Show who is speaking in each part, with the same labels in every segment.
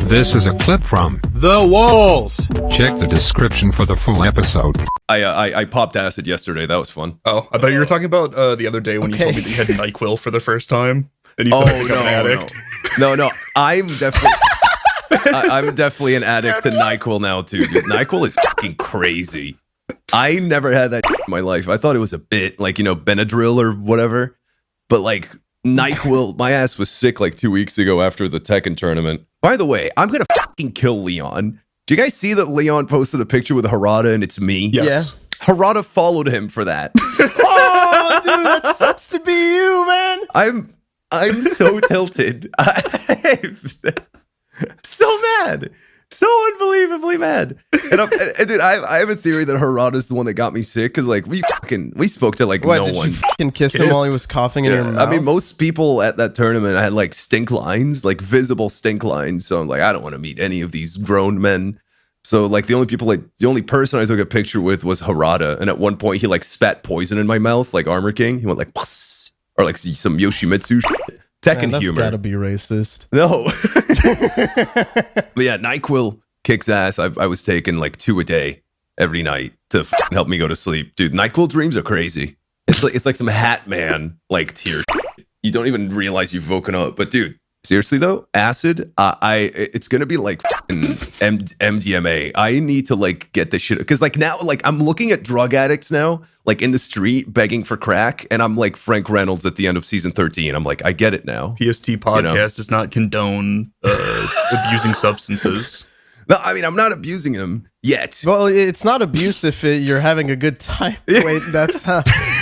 Speaker 1: This is a clip from
Speaker 2: The Walls.
Speaker 1: Check the description for the full episode.
Speaker 3: I popped acid yesterday. That was fun.
Speaker 4: Oh, I thought you were talking about the other day when you told me that you had NyQuil for the first time. And you said
Speaker 3: no,
Speaker 4: an addict.
Speaker 3: No. I'm definitely I'm definitely an addict to NyQuil now too, dude. NyQuil is fucking crazy. I never had that in my life. I thought it was a bit like, Benadryl or whatever. But like NyQuil, my ass was sick like 2 weeks ago after the Tekken tournament. By the way, I'm gonna fucking kill Leon. Do you guys see that Leon posted a picture with Harada and it's me?
Speaker 4: Yes.
Speaker 3: Yeah. Harada followed him for that.
Speaker 5: Oh, dude, that sucks to be you, man.
Speaker 3: I'm so tilted. I'm so mad. So unbelievably mad. And dude, I have a theory that Harada's the one that got me sick because like we spoke to like no
Speaker 5: did
Speaker 3: one.
Speaker 5: You fucking kiss him while he was coughing in your mouth?
Speaker 3: I mean, most people at that tournament had like stink lines, like visible stink lines. So I'm like, I don't want to meet any of these grown men. So like the only person I took a picture with was Harada. And at one point he like spat poison in my mouth, like Armor King. He went like, Puss, or like some Yoshimitsu shit. Tekken humor.
Speaker 5: That's gotta be racist.
Speaker 3: No. But yeah, NyQuil kicks ass. I was taking like 2 a day every night to help me go to sleep. Dude, NyQuil dreams are crazy. It's like some Hat Man like tier shit. You don't even realize you've woken up. But dude, seriously though, acid, it's gonna be like MDMA. I need to like get this shit because like now like I'm looking at drug addicts now like in the street begging for crack, and I'm like Frank Reynolds at the end of season 13. I'm like, I get it now.
Speaker 4: PST podcast does not condone abusing substances.
Speaker 3: No, I mean I'm not abusing him yet.
Speaker 5: Well, it's not abuse if you're having a good time. Wait, that's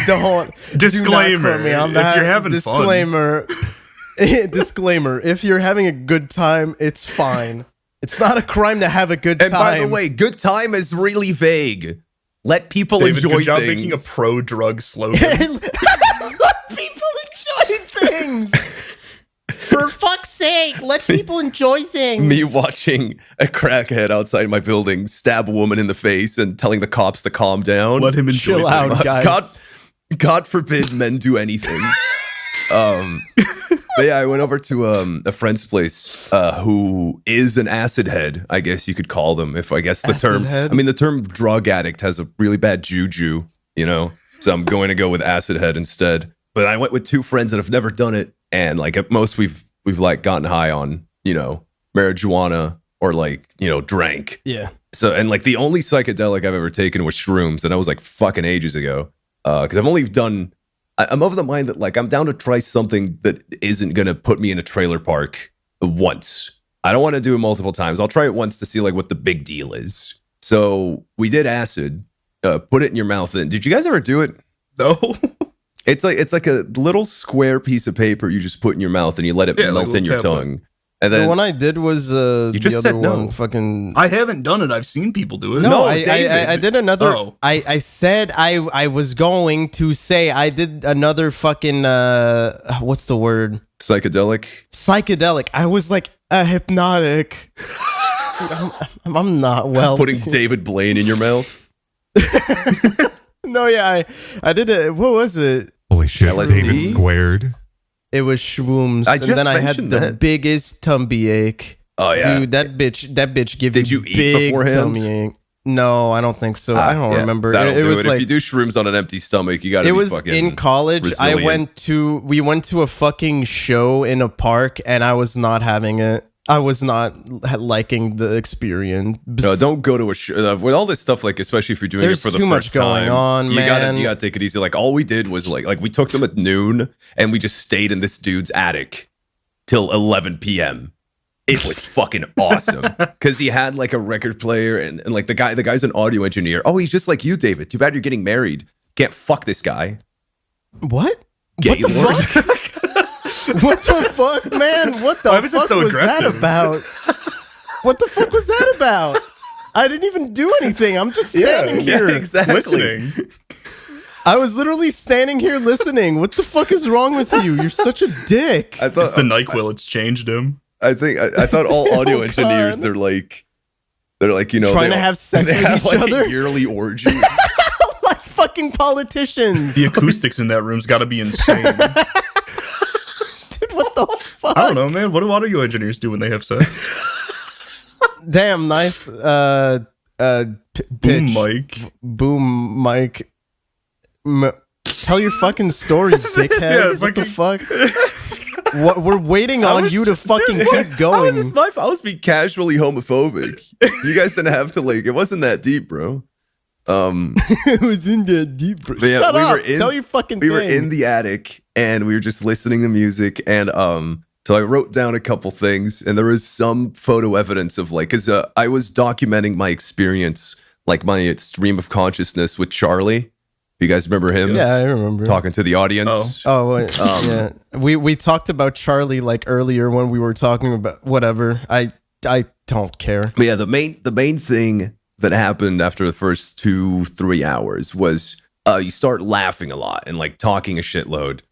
Speaker 5: don't
Speaker 4: disclaimer.
Speaker 5: Do not quote me on that.
Speaker 4: If you're having
Speaker 5: disclaimer. Disclaimer, if you're having a good time, it's fine. It's not a crime to have a good time.
Speaker 3: And by the way, good time is really vague. Let people
Speaker 4: David,
Speaker 3: enjoy
Speaker 4: good job
Speaker 3: things.
Speaker 4: Making a pro-drug slogan.
Speaker 5: Let people enjoy things. For fuck's sake, let people enjoy things.
Speaker 3: Me watching a crackhead outside my building stab a woman in the face and telling the cops to calm down.
Speaker 4: Let him enjoy
Speaker 5: Chill out, guys.
Speaker 3: God forbid men do anything. But yeah, I went over to a friend's place who is an acid head, I guess you could call them. If I guess the
Speaker 5: Acid
Speaker 3: term,
Speaker 5: head?
Speaker 3: I mean the term drug addict has a really bad juju, So I'm going to go with acid head instead. But I went with 2 friends that have never done it, and like at most we've like gotten high on marijuana or like drank.
Speaker 5: Yeah.
Speaker 3: So and like the only psychedelic I've ever taken was shrooms, and that was like fucking ages ago. Because I've only done. I'm of the mind that like I'm down to try something that isn't gonna put me in a trailer park once. I don't want to do it multiple times. I'll try it once to see like what the big deal is. So we did acid. Put it in your mouth. And did you guys ever do it?
Speaker 4: No.
Speaker 3: It's like a little square piece of paper you just put in your mouth and you let it melt
Speaker 4: like
Speaker 3: in your
Speaker 4: tablet.
Speaker 3: tongue. And then
Speaker 5: The one I did was
Speaker 3: you just
Speaker 5: the
Speaker 3: said
Speaker 5: other
Speaker 3: no.
Speaker 5: one. Fucking
Speaker 4: I haven't done it. I've seen people do it.
Speaker 5: no,
Speaker 3: David.
Speaker 5: I did another.
Speaker 4: Oh.
Speaker 5: I said I was going to say I did another fucking what's the word?
Speaker 3: psychedelic.
Speaker 5: Psychedelic. I was like a hypnotic. I'm not well.
Speaker 3: Putting David Blaine in your mouth.
Speaker 5: No, yeah, I did it. What was it?
Speaker 1: Holy shit,
Speaker 3: LSD?
Speaker 1: David squared.
Speaker 5: It was shrooms,
Speaker 3: I
Speaker 5: and
Speaker 3: just
Speaker 5: then I had
Speaker 3: mentioned
Speaker 5: the
Speaker 3: that.
Speaker 5: biggest tummy ache.
Speaker 3: Oh yeah.
Speaker 5: Dude, that bitch gave
Speaker 3: Did
Speaker 5: me
Speaker 3: you eat
Speaker 5: big
Speaker 3: beforehand?
Speaker 5: tummy ache. No, I don't think so. I don't
Speaker 3: Yeah,
Speaker 5: remember.
Speaker 3: That'll
Speaker 5: It
Speaker 3: do
Speaker 5: was
Speaker 3: it.
Speaker 5: like
Speaker 3: If you do shrooms on an empty stomach, you gotta
Speaker 5: it
Speaker 3: be
Speaker 5: was
Speaker 3: fucking
Speaker 5: in college.
Speaker 3: resilient.
Speaker 5: We went to a fucking show in a park, and I was not having it. I was not liking the experience.
Speaker 3: No, don't go to a show with all this stuff. Like, especially if you're doing
Speaker 5: There's
Speaker 3: it for the
Speaker 5: too much
Speaker 3: first
Speaker 5: going
Speaker 3: time,
Speaker 5: on,
Speaker 3: you
Speaker 5: man.
Speaker 3: gotta take it easy. Like, all we did was like we took them at noon and we just stayed in this dude's attic till 11 p.m. It was fucking awesome because he had like a record player and like the guy's an audio engineer. Oh, he's just like you, David. Too bad you're getting married. Can't fuck this guy.
Speaker 5: What?
Speaker 3: Gay
Speaker 5: What the
Speaker 3: Lord.
Speaker 5: fuck? What the fuck, man? What the
Speaker 4: Why was it
Speaker 5: fuck
Speaker 4: so
Speaker 5: was that
Speaker 4: aggressive?
Speaker 5: about? What the fuck was that about? I didn't even do anything. I'm just standing here.
Speaker 3: exactly.
Speaker 4: Listening.
Speaker 5: I was literally standing here listening. What the fuck is wrong with you? You're such a dick.
Speaker 3: I thought
Speaker 4: It's the NyQuil. It's changed him.
Speaker 3: I thought all audio
Speaker 5: Oh,
Speaker 3: engineers
Speaker 5: God.
Speaker 3: they're like
Speaker 5: Trying to have sex
Speaker 3: they
Speaker 5: with
Speaker 3: have
Speaker 5: each
Speaker 3: like
Speaker 5: other?
Speaker 3: a yearly orgy.
Speaker 5: Like fucking politicians.
Speaker 4: The acoustics in that room's got to be insane.
Speaker 5: Dude, what the fuck?
Speaker 4: I don't know, man. What do audio engineers do when they have sex?
Speaker 5: Damn, nice.
Speaker 4: Boom,
Speaker 5: Pitch.
Speaker 4: Mike.
Speaker 5: Boom, Mike. Tell your fucking story, dickhead.
Speaker 4: Yeah,
Speaker 5: what the fuck? What, we're waiting on you to fucking keep
Speaker 3: How is
Speaker 5: going.
Speaker 3: this my fault? I was being casually homophobic. You guys didn't have to like. It wasn't that deep, bro.
Speaker 5: It was in that deep. Bro.
Speaker 3: Yeah,
Speaker 5: Shut
Speaker 3: we
Speaker 5: up.
Speaker 3: were in.
Speaker 5: Tell your fucking
Speaker 3: We
Speaker 5: thing.
Speaker 3: were in the attic and we were just listening to music and So I wrote down a couple things, and there is some photo evidence of like, because I was documenting my experience, like my stream of consciousness with Charlie. You guys remember him?
Speaker 5: Yeah, I remember.
Speaker 3: Talking to the audience.
Speaker 5: Oh, wait, yeah. We talked about Charlie like earlier when we were talking about whatever. I don't care.
Speaker 3: But yeah, the main thing that happened after the first 2-3 hours was you start laughing a lot and like talking a shitload.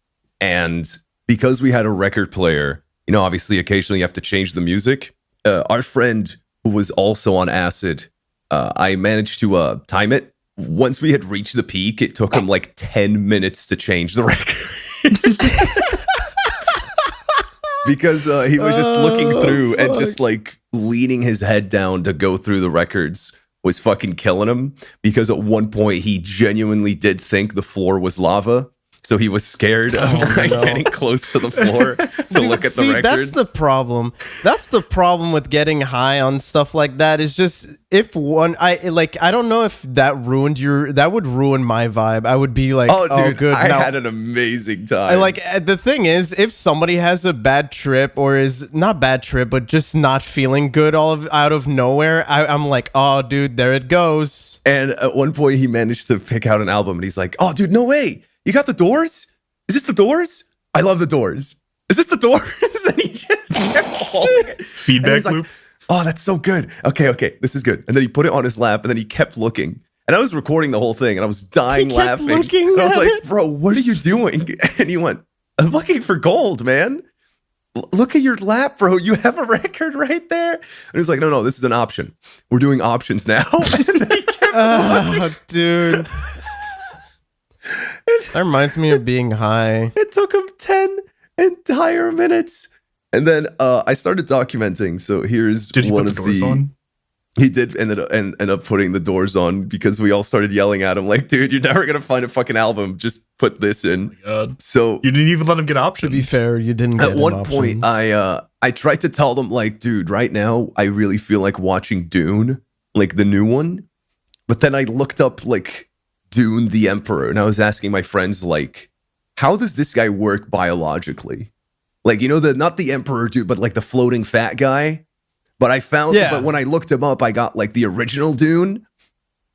Speaker 3: And because we had a record player, you know, obviously occasionally you have to change the music. Our friend who was also on acid, I managed to time it. Once we had reached the peak, it took him like 10 minutes to change the record. Because he was just looking through and just like leaning his head down to go through the records was fucking killing him. Because at one point he genuinely did think the floor was lava. So he was scared of getting close to the floor to look at the records.
Speaker 5: That's the problem. That's the problem with getting high on stuff like that. Is just if one, I don't know if that would ruin my vibe. I would be like,
Speaker 3: oh, dude,
Speaker 5: good.
Speaker 3: I
Speaker 5: now,
Speaker 3: had an amazing time.
Speaker 5: the thing is, if somebody has a bad trip or is not bad trip, but just not feeling good out of nowhere, I'm like, oh, dude, there it goes.
Speaker 3: And at one point he managed to pick out an album and he's like, oh, dude, no way. You got the Doors? Is this the Doors? I love the Doors. Is this the Doors? And he just kept holding it.
Speaker 4: Feedback loop.
Speaker 3: Like, oh, that's so good. Okay, this is good. And then he put it on his lap and then he kept looking. And I was recording the whole thing and I was dying laughing. And I was like, bro, what are you doing? And he went, I'm looking for gold, man. Look at your lap, bro. You have a record right there. And he was like, no, this is an option. We're doing options now. And then he kept looking.
Speaker 5: Dude. That reminds me of being high.
Speaker 3: It took him 10 entire minutes. And then I started documenting. So here's
Speaker 4: Did he
Speaker 3: one
Speaker 4: put
Speaker 3: of
Speaker 4: the doors on?
Speaker 3: He did end up putting the Doors on because we all started yelling at him like, dude, you're never going to find a fucking album. Just put this in.
Speaker 4: Oh my God.
Speaker 3: So
Speaker 4: You didn't even let him get options.
Speaker 5: To be fair, you didn't get
Speaker 3: at one
Speaker 5: options.
Speaker 3: point, I tried to tell them like, dude, right now, I really feel like watching Dune, like the new one. But then I looked up like Dune the Emperor, and I was asking my friends, like, how does this guy work biologically? Like, you know, not the Emperor dude, but like the floating fat guy. But I found, but when I looked him up, I got like the original Dune.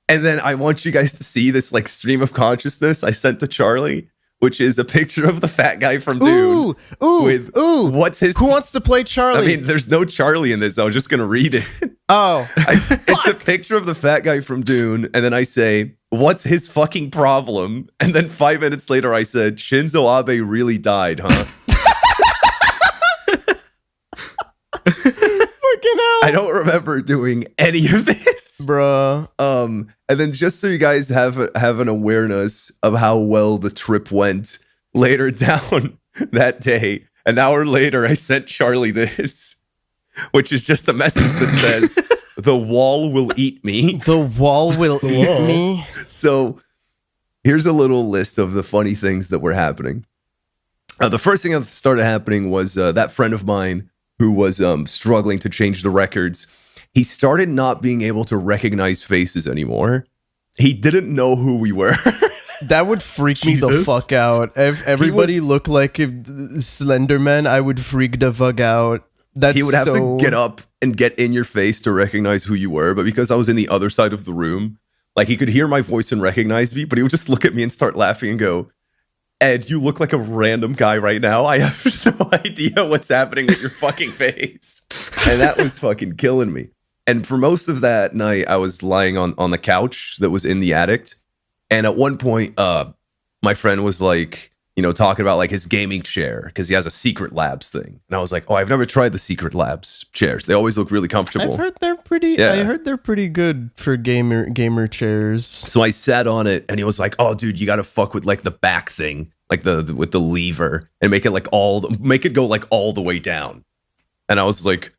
Speaker 3: And then I want you guys to see this like stream of consciousness I sent to Charlie, which is a picture of the fat guy from Dune. What's his?
Speaker 5: Who wants to play Charlie?
Speaker 3: I mean, there's no Charlie in this. I was just gonna read it.
Speaker 5: Oh,
Speaker 3: It's a picture of the fat guy from Dune, and then I say, "What's his fucking problem?" And then 5 minutes later, I said, "Shinzo Abe really died, huh?"
Speaker 5: fucking hell,
Speaker 3: I don't remember doing any of this,
Speaker 5: bruh.
Speaker 3: And then just so you guys have an awareness of how well the trip went, later down that day, an hour later, I sent Charlie this, which is just a message that says, "The wall will eat me."
Speaker 5: The wall will eat me.
Speaker 3: So here's a little list of the funny things that were happening. The first thing that started happening was that friend of mine who was struggling to change the records. He started not being able to recognize faces anymore. He didn't know who we were.
Speaker 5: That would freak me the fuck out. If everybody looked like Slenderman, I would freak the fuck out.
Speaker 3: He would have to get up and get in your face to recognize who you were. But because I was in the other side of the room, like he could hear my voice and recognize me, but he would just look at me and start laughing and go, "Ed, you look like a random guy right now. I have no idea what's happening with your fucking face." And that was fucking killing me. And for most of that night, I was lying on the couch that was in the attic. And at one point, my friend was like, you know, talking about like his gaming chair because he has a Secret Labs thing. And I was like, oh, I've never tried the Secret Labs chairs. They always look really comfortable.
Speaker 5: I've heard they're pretty.
Speaker 3: Yeah.
Speaker 5: I heard they're pretty good for gamer chairs.
Speaker 3: So I sat on it and he was like, oh, dude, you got to fuck with like the back thing, like with the lever and make it go like all the way down. And I was like,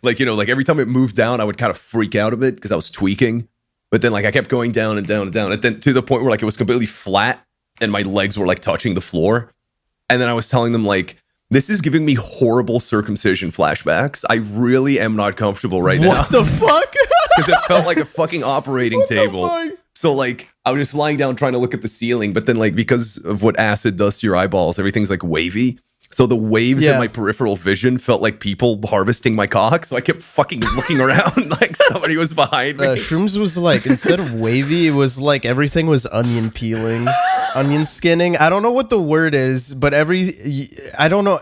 Speaker 3: like, like every time it moved down, I would kind of freak out a bit because I was tweaking. But then like I kept going down and down and down, and then to the point where like it was completely flat and my legs were like touching the floor. And then I was telling them like, this is giving me horrible circumcision flashbacks. I really am not comfortable right now.
Speaker 5: What the fuck?
Speaker 3: Because it felt like a fucking operating
Speaker 5: What the
Speaker 3: table.
Speaker 5: fuck?
Speaker 3: So like I was just lying down trying to look at the ceiling, but then like because of what acid does to your eyeballs, everything's like wavy. So the waves in my peripheral vision felt like people harvesting my cock. So I kept fucking looking around like somebody was behind me.
Speaker 5: Shrooms was like, instead of wavy, it was like everything was onion peeling, onion skinning. I don't know what the word is, but I don't know.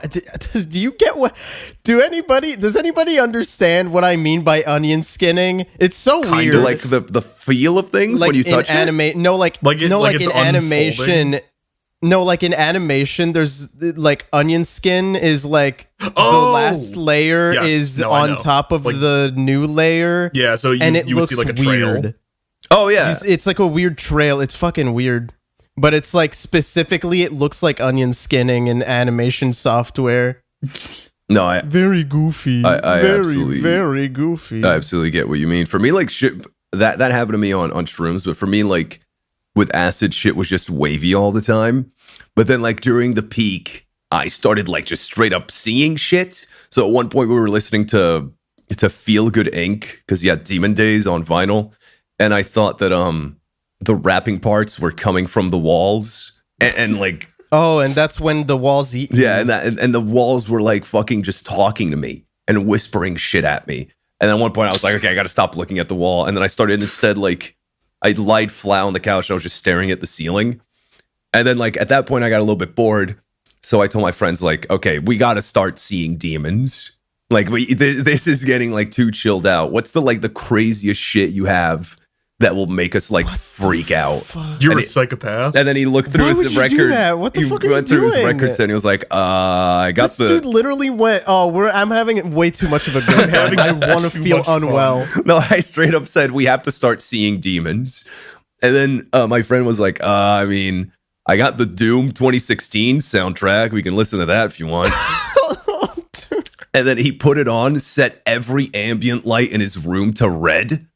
Speaker 5: Do you get what? Does anybody understand what I mean by onion skinning? It's so weird.
Speaker 3: Like the feel of things
Speaker 5: like
Speaker 3: when you touch it?
Speaker 5: No, like
Speaker 4: it's
Speaker 5: in animation. No, like in animation, there's like onion skin is like the last layer is on top of
Speaker 4: like,
Speaker 5: the new layer.
Speaker 4: Yeah, so
Speaker 5: and it
Speaker 4: you would
Speaker 5: looks
Speaker 4: see like a trail.
Speaker 5: weird.
Speaker 3: Oh yeah,
Speaker 5: It's like a weird trail. It's fucking weird. But it's like specifically, it looks like onion skinning in animation software.
Speaker 3: No,
Speaker 5: Very goofy.
Speaker 3: I absolutely,
Speaker 5: very goofy.
Speaker 3: I absolutely get what you mean. For me, like shit, that happened to me on shrooms, but for me, like with acid, shit was just wavy all the time. But then, like during the peak, I started like just straight up seeing shit. So at one point, we were listening to Feel Good Inc. because Demon Days on vinyl, and I thought that the rapping parts were coming from the walls and like.
Speaker 5: Oh, and that's when the walls eat.
Speaker 3: Yeah, and the walls were like fucking just talking to me and whispering shit at me. And at one point, I was like, okay, I got to stop looking at the wall. And then I started instead like I lied flat on the couch and I was just staring at the ceiling. And then like at that point, I got a little bit bored. So I told my friends like, okay, we got to start seeing demons. Like this is getting like too chilled out. What's the craziest shit you have that will make us like freak out?
Speaker 4: You're a psychopath.
Speaker 3: And then he looked through his record.
Speaker 5: What the fuck are
Speaker 3: He went
Speaker 5: you
Speaker 3: through his
Speaker 5: doing?
Speaker 3: records and he was like, I got
Speaker 5: This dude literally went, I'm having way too much of a good time. I want to feel unwell.
Speaker 3: No, I straight up said we have to start seeing demons. And then my friend was like, I mean, I got the Doom 2016 soundtrack. We can listen to that if you want. And then he put it on, set every ambient light in his room to red.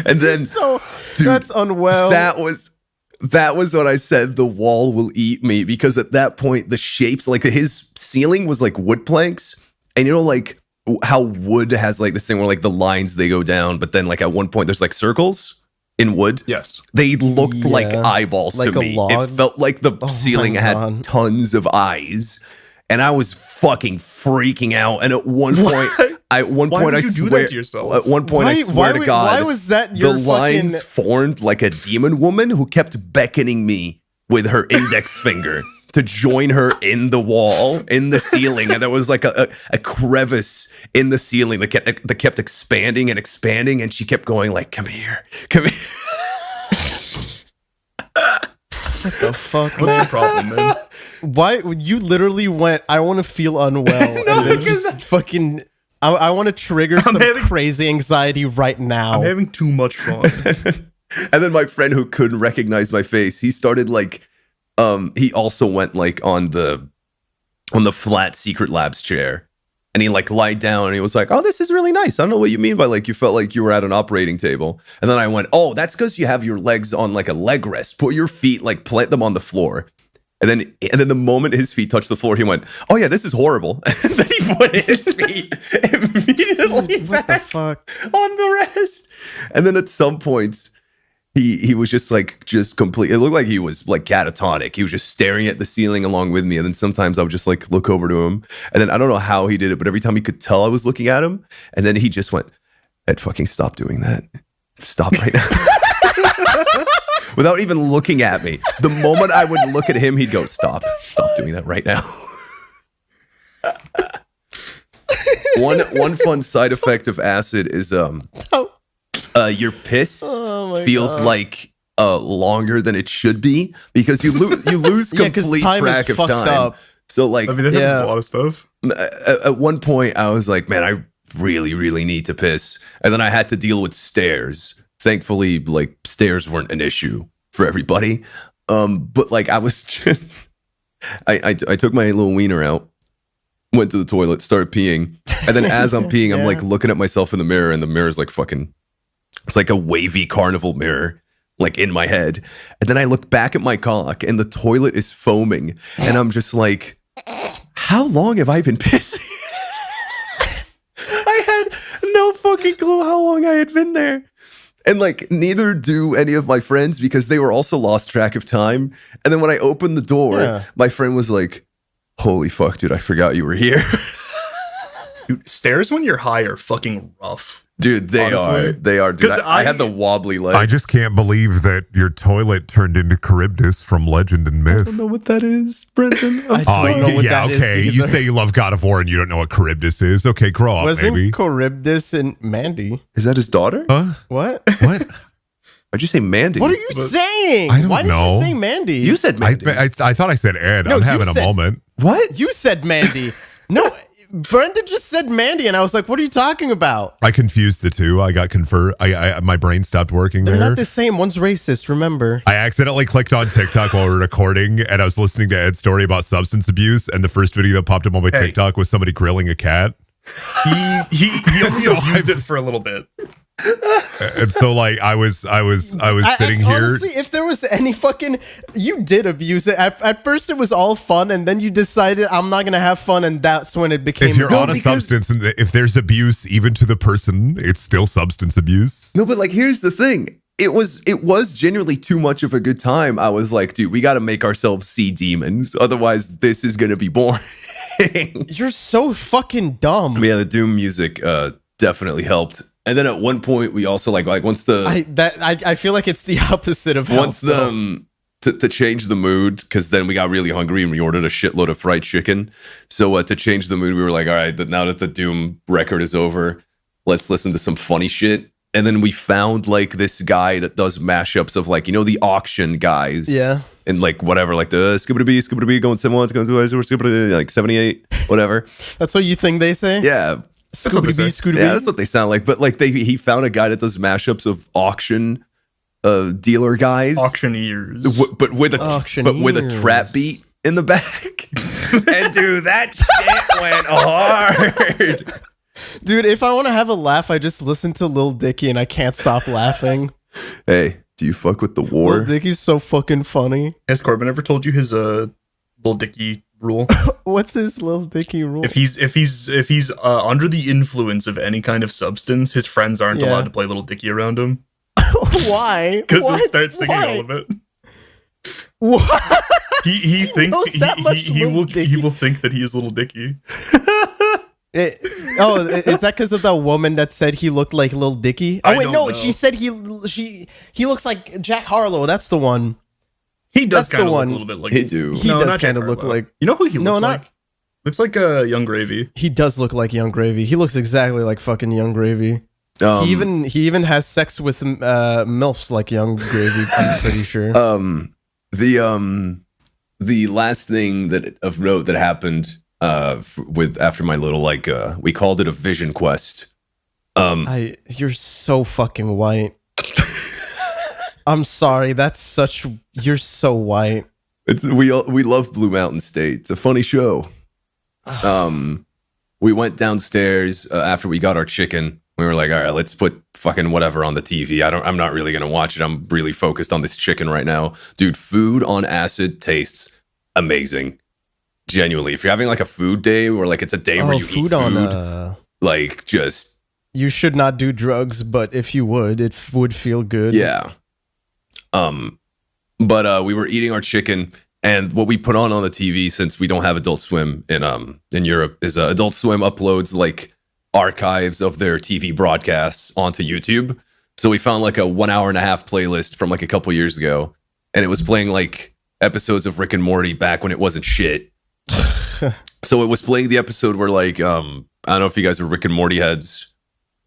Speaker 3: And then dude,
Speaker 5: that's unwell.
Speaker 3: That was what I said. The wall will eat me, because at that point the shapes, like his ceiling was like wood planks, and you know like how wood has like this thing where like the lines they go down, but then like at one point there's like circles in wood.
Speaker 4: Yes,
Speaker 3: they looked like eyeballs
Speaker 5: like
Speaker 3: to me.
Speaker 5: log?
Speaker 3: It felt like the ceiling had tons of eyes, and I was fucking freaking out. And at one point. I swear to God,
Speaker 5: why was that your
Speaker 3: the lines formed like a demon woman who kept beckoning me with her index finger to join her in the wall, in the ceiling, and there was like a crevice in the ceiling that kept expanding and expanding, and she kept going like, "Come here, come here."
Speaker 5: What the fuck?
Speaker 4: What's your problem, man?
Speaker 5: Why you literally went? I want to feel unwell,
Speaker 3: No,
Speaker 5: and then just fucking. I want to trigger some crazy anxiety right now.
Speaker 4: I'm having too much fun.
Speaker 3: And then my friend who couldn't recognize my face, he started like, he also went like on the flat Secret Labs chair, and he like lied down and he was like, "Oh, this is really nice. I don't know what you mean by like you felt like you were at an operating table." And then I went, "Oh, that's because you have your legs on like a leg rest. Put your feet like plant them on the floor." And then the moment his feet touched the floor, he went, "Oh yeah, this is horrible." And then he put his feet immediately back on the rest. And then at some points, he was just complete. It looked like he was like catatonic. He was just staring at the ceiling along with me. And then sometimes I would just like look over to him. And then I don't know how he did it, but every time he could tell I was looking at him. And then he just went, "Ed, fucking stop doing that. Stop right now." Without even looking at me. The moment I would look at him, he'd go, "Stop doing that right now." One fun side effect of acid is your piss feels like longer than it should be, because you lose complete track of time. Up. So like,
Speaker 4: I mean, that happens a lot of stuff.
Speaker 3: At one point, I was like, "Man, I really, really need to piss," and then I had to deal with stairs. Thankfully, like stairs weren't an issue for everybody. But like I was just, I took my little wiener out, went to the toilet, started peeing, and then as I'm peeing, I'm
Speaker 5: Yeah.
Speaker 3: like looking at myself in the mirror, and the mirror's like fucking. It's like a wavy carnival mirror, like in my head. And then I look back at my cock, and the toilet is foaming, and I'm just like, how long have I been pissing? I had no fucking clue how long I had been there. And like, neither do any of my friends because they were also lost track of time. And then when I opened the door,
Speaker 5: Yeah.
Speaker 3: my friend was like, holy fuck, dude, I forgot you were here.
Speaker 4: Dude, stairs when you're high are fucking rough.
Speaker 3: Dude, they
Speaker 4: Honestly.
Speaker 3: are. They are. Dude,
Speaker 4: 'Cause
Speaker 3: I had the wobbly legs.
Speaker 1: I just can't believe that your toilet turned into Charybdis from Legend and
Speaker 3: I
Speaker 1: Myth.
Speaker 3: don't know what that is, Brendan.
Speaker 5: I
Speaker 1: Oh,
Speaker 5: don't know what
Speaker 1: yeah,
Speaker 5: that is
Speaker 1: okay. You
Speaker 5: either.
Speaker 1: say you love God of War and you don't know what Charybdis is. Okay, grow up,
Speaker 5: Wasn't
Speaker 1: baby.
Speaker 5: Charybdis and Mandy?
Speaker 3: Is that his daughter?
Speaker 1: Huh?
Speaker 5: What?
Speaker 1: What?
Speaker 3: Why'd you say Mandy?
Speaker 5: What are you saying?
Speaker 1: I don't
Speaker 5: Why did
Speaker 1: know.
Speaker 5: you say Mandy?
Speaker 3: You said
Speaker 1: I,
Speaker 3: Mandy.
Speaker 1: I thought I said Ed.
Speaker 5: No,
Speaker 1: I'm
Speaker 5: you
Speaker 1: having a
Speaker 5: said-
Speaker 1: moment.
Speaker 3: What?
Speaker 5: You said Mandy. No, Brenda just said Mandy, and I was like, "What are you talking about?"
Speaker 1: I confused the two. I got my brain stopped working
Speaker 5: They're
Speaker 1: there.
Speaker 5: not the same. One's racist. Remember?
Speaker 1: I accidentally clicked on TikTok while we were recording, and I was listening to Ed's story about substance abuse, and the first video that popped up on my
Speaker 4: Hey.
Speaker 1: TikTok was somebody grilling a cat.
Speaker 4: He only
Speaker 1: So
Speaker 4: abused it for a little bit.
Speaker 1: And so like I was sitting here.
Speaker 5: Honestly, if there was any fucking, you did abuse it. At first, it was all fun, and then you decided I'm not gonna have fun, and that's when it became.
Speaker 1: If you're
Speaker 3: No,
Speaker 1: on a
Speaker 3: because-
Speaker 1: substance and if there's abuse even to the person, it's still substance abuse.
Speaker 3: No, but like, here's the thing. It was genuinely too much of a good time. I was like, dude, we got to make ourselves see demons. Otherwise, this is going to be boring.
Speaker 5: You're so fucking dumb.
Speaker 3: Yeah, the Doom music definitely helped. And then at one point, we also like once the
Speaker 5: I feel like it's the opposite of
Speaker 3: once
Speaker 5: help, though.
Speaker 3: to change the mood, because then we got really hungry and we ordered a shitload of fried chicken. So to change the mood, we were like, all right, now that the Doom record is over, let's listen to some funny shit. And then we found like this guy that does mashups of like, you know, the auction guys.
Speaker 5: Yeah.
Speaker 3: And like whatever, like the Skibbity-bee, going 71, going 2, Skibbity, like 78, whatever.
Speaker 5: That's what you think they say?
Speaker 3: Yeah.
Speaker 4: what they
Speaker 5: Scooby Bee,
Speaker 4: say.
Speaker 5: Scooby
Speaker 3: Yeah,
Speaker 5: Bee.
Speaker 3: that's what they sound like. But like he found a guy that does mashups of auction dealer guys.
Speaker 4: Auctioneers.
Speaker 3: But with a trap beat in the back. And dude, that shit went hard.
Speaker 5: Dude, if I want to have a laugh, I just listen to Lil Dicky and I can't stop laughing.
Speaker 3: Hey, do you fuck with the war?
Speaker 5: Lil Dicky's so fucking funny.
Speaker 4: Has Corbin ever told you his little Dicky rule?
Speaker 5: What's his Lil Dicky rule?
Speaker 4: If he's under the influence of any kind of substance, his friends aren't
Speaker 5: Yeah.
Speaker 4: allowed to play little Dicky around him
Speaker 5: Why?
Speaker 4: because he'll
Speaker 5: What?
Speaker 4: start singing
Speaker 5: Why?
Speaker 4: all of it.
Speaker 5: What?
Speaker 4: He thinks
Speaker 5: knows that much
Speaker 4: he
Speaker 5: Lil
Speaker 4: will
Speaker 5: Dicky?
Speaker 4: he will think that he is little Dicky.
Speaker 5: Is that because of the woman that said he looked like Lil Dicky? Oh
Speaker 4: I
Speaker 5: wait,
Speaker 4: don't
Speaker 5: no,
Speaker 4: know.
Speaker 5: she said he looks like Jack Harlow. That's the one.
Speaker 4: He does
Speaker 5: That's the
Speaker 4: kind of look a
Speaker 5: one.
Speaker 4: little bit like
Speaker 3: He do.
Speaker 5: He
Speaker 4: No,
Speaker 5: does
Speaker 4: not Jack
Speaker 5: kind of look
Speaker 4: Harlow.
Speaker 5: like.
Speaker 4: You know who he
Speaker 5: No,
Speaker 4: looks
Speaker 5: not-
Speaker 4: like? Looks like Young Gravy.
Speaker 5: He does look like Young Gravy. He looks exactly like fucking Young Gravy. He even has sex with milfs like Young Gravy. I'm pretty sure.
Speaker 3: The last thing that of note that happened after my little we called it a vision quest.
Speaker 5: You're so fucking white. I'm sorry. You're so white.
Speaker 3: We love Blue Mountain State. It's a funny show. We went downstairs after we got our chicken. We were like, all right, let's put fucking whatever on the TV. I'm not really gonna watch it. I'm really focused on this chicken right now, dude. Food on acid tastes amazing. Genuinely, if you're having like a food day or like it's a day where you eat food, like just
Speaker 5: you should not do drugs, but if you would, it would feel good.
Speaker 3: yeah. But we were eating our chicken, and what we put on the TV, since we don't have Adult Swim in Europe, is Adult Swim uploads like archives of their TV broadcasts onto YouTube. So we found like a 1 hour and a half playlist from like a couple years ago, and it was playing like episodes of Rick and Morty back when it wasn't shit. So it was playing the episode where like I don't know if you guys are Rick and Morty heads.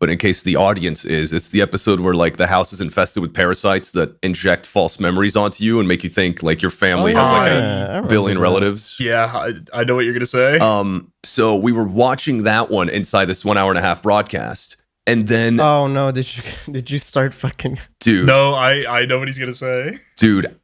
Speaker 3: But in case the audience is, it's the episode where like the house is infested with parasites that inject false memories onto you and make you think like your family has like
Speaker 5: I
Speaker 3: a
Speaker 5: remember
Speaker 3: billion
Speaker 5: that.
Speaker 3: relatives.
Speaker 4: Yeah, I know what you're gonna say.
Speaker 3: So we were watching that one inside this 1 hour and a half broadcast. And then,
Speaker 5: Oh no! Did you start fucking?
Speaker 3: dude,
Speaker 4: No, I know what he's gonna say.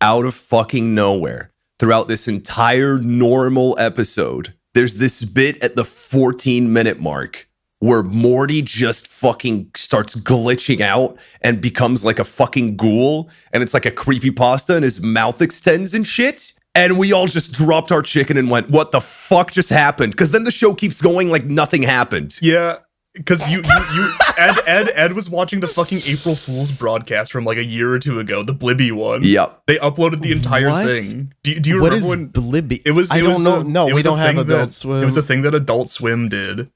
Speaker 3: out of fucking nowhere, throughout this entire normal episode, there's this bit at the 14-minute mark where Morty just fucking starts glitching out and becomes like a fucking ghoul, and it's like a creepypasta and his mouth extends and shit. And we all just dropped our chicken and went, what the fuck just happened? Because then the show keeps going like nothing happened.
Speaker 4: Yeah, because Ed was watching the fucking April Fool's broadcast from like a year or two ago, the Blibby one.
Speaker 3: Yep.
Speaker 4: They uploaded the entire
Speaker 5: What?
Speaker 4: thing. Do you
Speaker 5: What
Speaker 4: remember
Speaker 5: is
Speaker 4: when
Speaker 5: Blibby?
Speaker 4: it was?
Speaker 5: I
Speaker 4: It
Speaker 5: don't
Speaker 4: was
Speaker 5: know.
Speaker 4: a-
Speaker 5: No,
Speaker 4: it
Speaker 5: we
Speaker 4: was a
Speaker 5: don't have
Speaker 4: thing
Speaker 5: Adult
Speaker 4: that-
Speaker 5: Swim.
Speaker 4: It was a thing that Adult Swim did.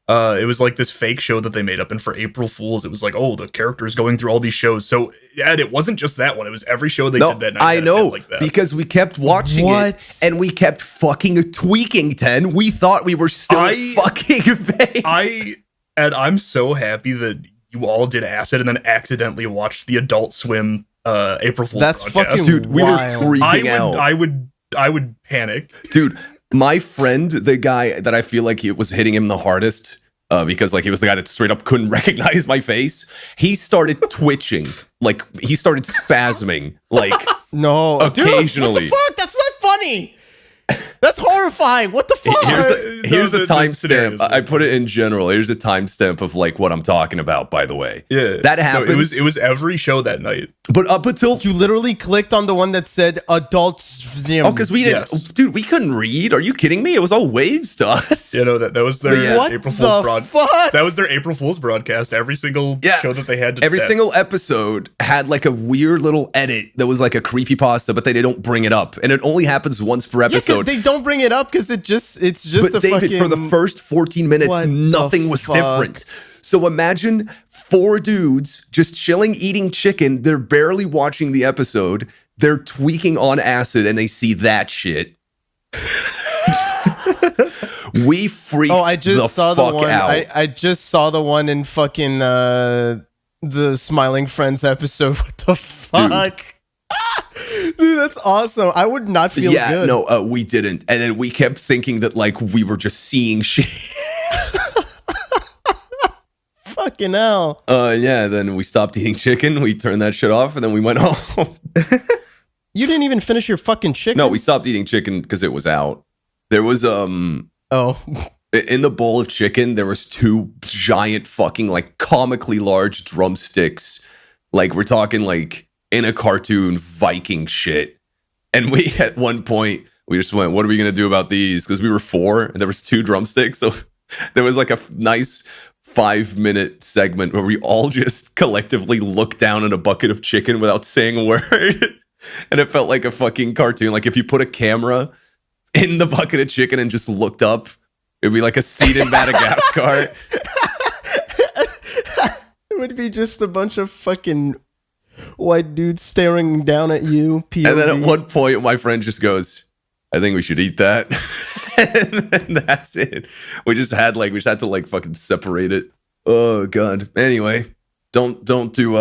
Speaker 4: It was like this fake show that they made up, and for April Fools, it was like, oh, the character's going through all these shows. So, Ed, it wasn't just that one; it was every show they did that night.
Speaker 3: I
Speaker 4: had
Speaker 3: know,
Speaker 4: like that.
Speaker 3: because we kept watching it
Speaker 5: What?
Speaker 3: and we kept fucking tweaking, 10. We thought we were still fucking vague.
Speaker 4: Ed, I'm so happy that you all did acid and then accidentally watched the Adult Swim April Fool's
Speaker 5: That's
Speaker 4: broadcast.
Speaker 5: fucking
Speaker 3: Dude, we
Speaker 5: wild.
Speaker 3: were freaking out.
Speaker 4: I would panic.
Speaker 3: Dude, my friend, the guy that I feel like it was hitting him the hardest, because like he was the guy that straight up couldn't recognize my face. He started twitching, like he started spasming, like
Speaker 5: No,
Speaker 3: occasionally.
Speaker 5: Dude, what the fuck? That's not funny. That's horrifying. What the fuck?
Speaker 3: Here's the
Speaker 4: the
Speaker 3: timestamp.
Speaker 4: scenarios.
Speaker 3: I put it in general. Here's a timestamp of like what I'm talking about. By the way,
Speaker 4: Yeah,
Speaker 3: that
Speaker 4: No,
Speaker 3: happens.
Speaker 4: it was every show that night.
Speaker 3: But up until
Speaker 5: You literally clicked on the one that said Adult Swim.
Speaker 3: oh, because we didn't,
Speaker 4: Yes.
Speaker 3: dude, we couldn't read. Are you kidding me? It was all waves to us.
Speaker 4: You know that was their
Speaker 5: What
Speaker 4: April
Speaker 5: the
Speaker 4: Fool's broadcast.
Speaker 5: fuck?
Speaker 4: That was their April Fool's broadcast. Every single show that they had.
Speaker 3: Every single episode had like a weird little edit that was like a creepypasta, but they don't bring it up, and it only happens once per
Speaker 5: Yeah, 'cause
Speaker 3: episode.
Speaker 5: they don't bring it up because it's just
Speaker 3: But
Speaker 5: a
Speaker 3: David,
Speaker 5: fucking.
Speaker 3: for the first 14 minutes,
Speaker 5: What
Speaker 3: nothing
Speaker 5: the
Speaker 3: was
Speaker 5: fuck?
Speaker 3: different. So imagine 4 dudes just chilling, eating chicken. They're barely watching the episode. They're tweaking on acid, and they see that shit. We freaked
Speaker 5: Oh, I just
Speaker 3: the
Speaker 5: saw the
Speaker 3: fuck
Speaker 5: one.
Speaker 3: out.
Speaker 5: I just saw the one in fucking the Smiling Friends episode. What the fuck? Dude, that's awesome. I would not feel good.
Speaker 3: No, we didn't. And then we kept thinking that like we were just seeing shit.
Speaker 5: Fucking hell.
Speaker 3: Yeah, then we stopped eating chicken. We turned that shit off, and then we went home.
Speaker 5: You didn't even finish your fucking chicken.
Speaker 3: No, we stopped eating chicken because it was out. There was
Speaker 5: Oh,
Speaker 3: in the bowl of chicken, there was 2 giant fucking like comically large drumsticks. Like we're talking like in a cartoon Viking shit. And we at one point we just went, what are we gonna do about these? Because we were 4 and there was 2 drumsticks. So there was like a nice 5-minute segment where we all just collectively looked down at a bucket of chicken without saying a word. And it felt like a fucking cartoon. Like if you put a camera in the bucket of chicken and just looked up, it'd be like a scene in Madagascar.
Speaker 5: it would be just a bunch of fucking white dudes staring down at you. POV.
Speaker 3: And then at one point, my friend just goes, I think we should eat that. And then that's it. We just had to like fucking separate it. Oh God. Anyway, don't do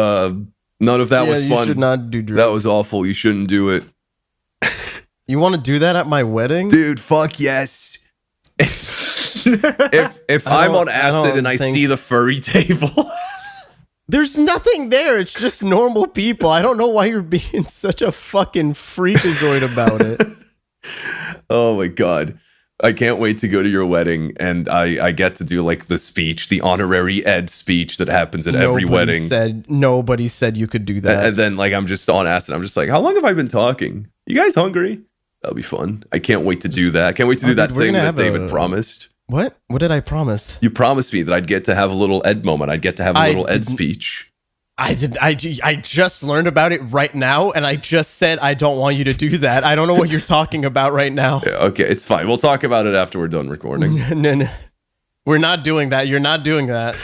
Speaker 3: none of that was
Speaker 5: you
Speaker 3: fun.
Speaker 5: should not do drugs.
Speaker 3: That was awful. You shouldn't do it.
Speaker 5: You want to do that at my wedding?
Speaker 3: Dude, fuck yes. If I'm on acid and I see the furry table.
Speaker 5: There's nothing there. It's just normal people. I don't know why you're being such a fucking freakazoid about it.
Speaker 3: Oh my God. I can't wait to go to your wedding, and I get to do like the speech, the honorary Ed speech that happens at every wedding.
Speaker 5: Nobody said you could do that.
Speaker 3: And then like I'm just on acid. I'm just like, how long have I been talking? You guys hungry? That'll be fun. I can't wait to do that. I can't wait to do that
Speaker 5: dude, we're
Speaker 3: thing
Speaker 5: gonna
Speaker 3: that
Speaker 5: have
Speaker 3: David
Speaker 5: a-
Speaker 3: promised.
Speaker 5: What? What did I promise?
Speaker 3: You promised me that I'd get to have a little Ed moment. I'd get to have a
Speaker 5: I
Speaker 3: little Ed
Speaker 5: didn't-
Speaker 3: speech.
Speaker 5: I just learned about it right now, and I just said I don't want you to do that. I don't know what you're talking about right now.
Speaker 3: Yeah, okay, it's fine. We'll talk about it after we're done recording.
Speaker 5: No. We're not doing that. You're not doing that.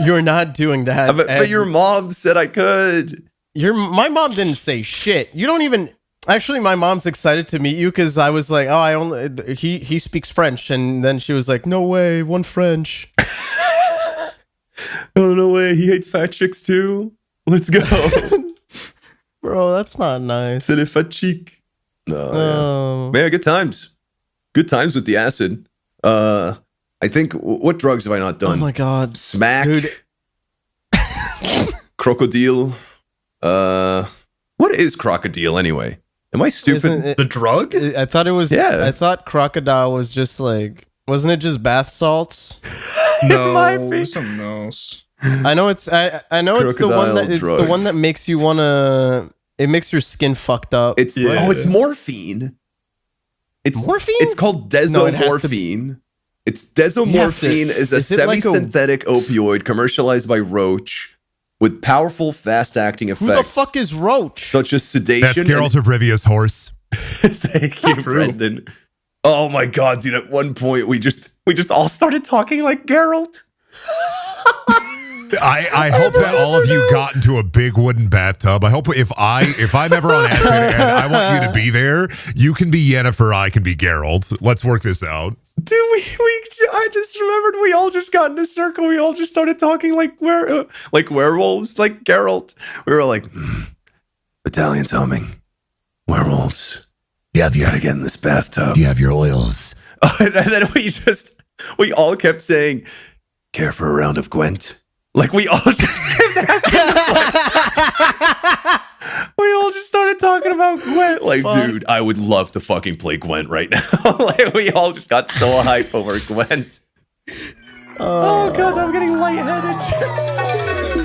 Speaker 5: You're not doing that.
Speaker 3: But your mom said I could.
Speaker 5: My mom didn't say shit. You don't even. Actually, my mom's excited to meet you because I was like, oh, he speaks French, and then she was like, no way, one French.
Speaker 3: Oh, no way. He hates fat chicks too. Let's go.
Speaker 5: Bro, that's not nice.
Speaker 3: C'est les fat chic. No, yeah. Man, good times. Good times with the acid. I think, what drugs have I not
Speaker 5: Oh
Speaker 3: done?
Speaker 5: my god.
Speaker 3: Smack.
Speaker 5: Dude.
Speaker 3: Crocodile. What is crocodile anyway? Am I stupid?
Speaker 5: Isn't it-
Speaker 4: The drug?
Speaker 5: I thought it was.
Speaker 3: Yeah.
Speaker 5: I thought crocodile was just like. Wasn't it just bath salts?
Speaker 4: No, something else.
Speaker 5: I know it's. I know it's the one that.
Speaker 3: Crocodile
Speaker 5: It's
Speaker 3: drug.
Speaker 5: the one that makes you wanna. It makes your skin fucked up.
Speaker 3: It's
Speaker 4: Yeah.
Speaker 3: it's morphine. It's
Speaker 5: Morphine?
Speaker 3: It's called
Speaker 5: No, it has to-
Speaker 3: desomorphine. It's desomorphine is a
Speaker 5: is it like a-
Speaker 3: semi-synthetic opioid commercialized by Roche with powerful, fast-acting effects.
Speaker 5: Who the fuck is Roach?
Speaker 3: such as sedation?
Speaker 1: That's Geralt of Rivia's horse.
Speaker 3: Thank you,
Speaker 4: True.
Speaker 3: Brendan. Oh my god, dude! At one point, we just all started talking like Geralt.
Speaker 1: I hope that all of you got into a big wooden bathtub. I hope if I'm ever on acid and I want you to be there, you can be Yennefer, I can be Geralt. Let's work this out.
Speaker 3: Dude, I just remembered we all just got in a circle. We all just started talking like werewolves, like Geralt. We were like, battalion's humming. Werewolves. You gotta get in this bathtub.
Speaker 1: You have your oils.
Speaker 3: And then we all kept saying, care for a round of Gwent? Like we all just kept asking. We all just started talking about Gwent. Like,
Speaker 5: Fuck.
Speaker 3: dude, I would love to fucking play Gwent right now. Like, we all just got so hype over Gwent. Oh god, I'm getting lightheaded.